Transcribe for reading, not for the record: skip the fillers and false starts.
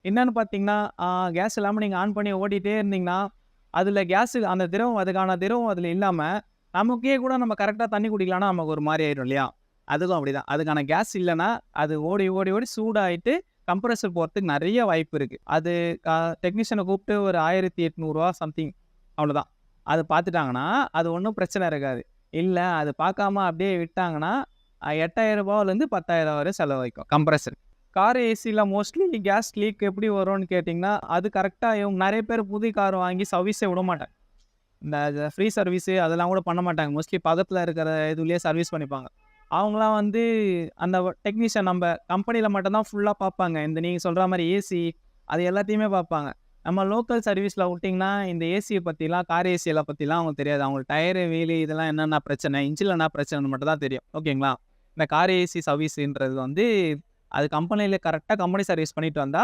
என்னன்னு பார்த்தீங்கன்னா, கேஸ் இல்லாம நீங்க ஆன் பண்ணி ஓட்டிட்டே இருந்தீங்கன்னா, அதில கேஸு அந்த திரவம் அதுக்கான திரவம் அதில இல்லாம, நமக்கே கூட நம்ம கரெக்ட்டா தண்ணி குடிக்கலாம்னா, நமக்கு ஒரு மாரி ஆயிரும் இல்லையா? அதுக்கும் அப்படிதான். அதுக்கான கேஸ் இல்லன்னா, அது ஓடி, ஓடி, ஓடி சூடாயிட்டு கம்ப்ரசர் போறதுக்கு நெறைய வாய்ப்பு இருக்கு. அது க டெக்னீஷியன கூப்பிட்டு ஒரு ரூ. 1800 சம்திங் அவ்வளோதான். அது பார்த்துட்டாங்கன்னா, அது ஒண்ணும் பிரச்சனை இருக்காது. இல்ல அது பார்க்காம அப்படியே விட்டாங்கன்னா, ரூ. 8000லேருந்து 10,000 வரை செலவழிக்கும் கம்ப்ரசர். கார் ஏசில மோஸ்ட்லி கேஸ் லீக் எப்படி வரும்னு கேட்டீங்கன்னா, அது கரெக்ட்டா நெறைய பேர் புது கார் வாங்கி சர்வீஸே விடமாட்டாங்க. இந்த ஃப்ரீ சர்வீஸு அதெல்லாம் கூட பண்ண மாட்டாங்க. மோஸ்ட்லி பக்கத்துல இருக்கிற இதுலயே சர்வீஸ் பண்ணிப்பாங்க. அவங்கலாம் வந்து அந்த டெக்னீஷியன் நம்ப கம்பெனில மட்டும் தான் ஃபுல்லா பார்ப்பாங்க. இந்த நீங்க சொல்ற மாரி ஏசி அது எல்லாத்தையுமே பார்ப்பாங்க. நம்ம லோக்கல் சர்வீஸ்ல விட்டீங்கன்னா, இந்த ஏசிய பத்திலாம், கார் ஏசியெல்லாம் பத்திலாம் அவங்களுக்கு தெரியாது. அவங்களுக்கு டயரு, வீலு இதெல்லாம் என்னென்ன பிரச்சனை, இன்ஜின்ல என்ன பிரச்சனைன்னு மட்டும் தான் தெரியும். ஓகேங்களா? இந்த கார் ஏசி சர்வீஸ்ன்றது வந்து அது கம்பெனில கரெக்ட்டா கம்பெனி சர்வீஸ் பண்ணிட்டு வந்தா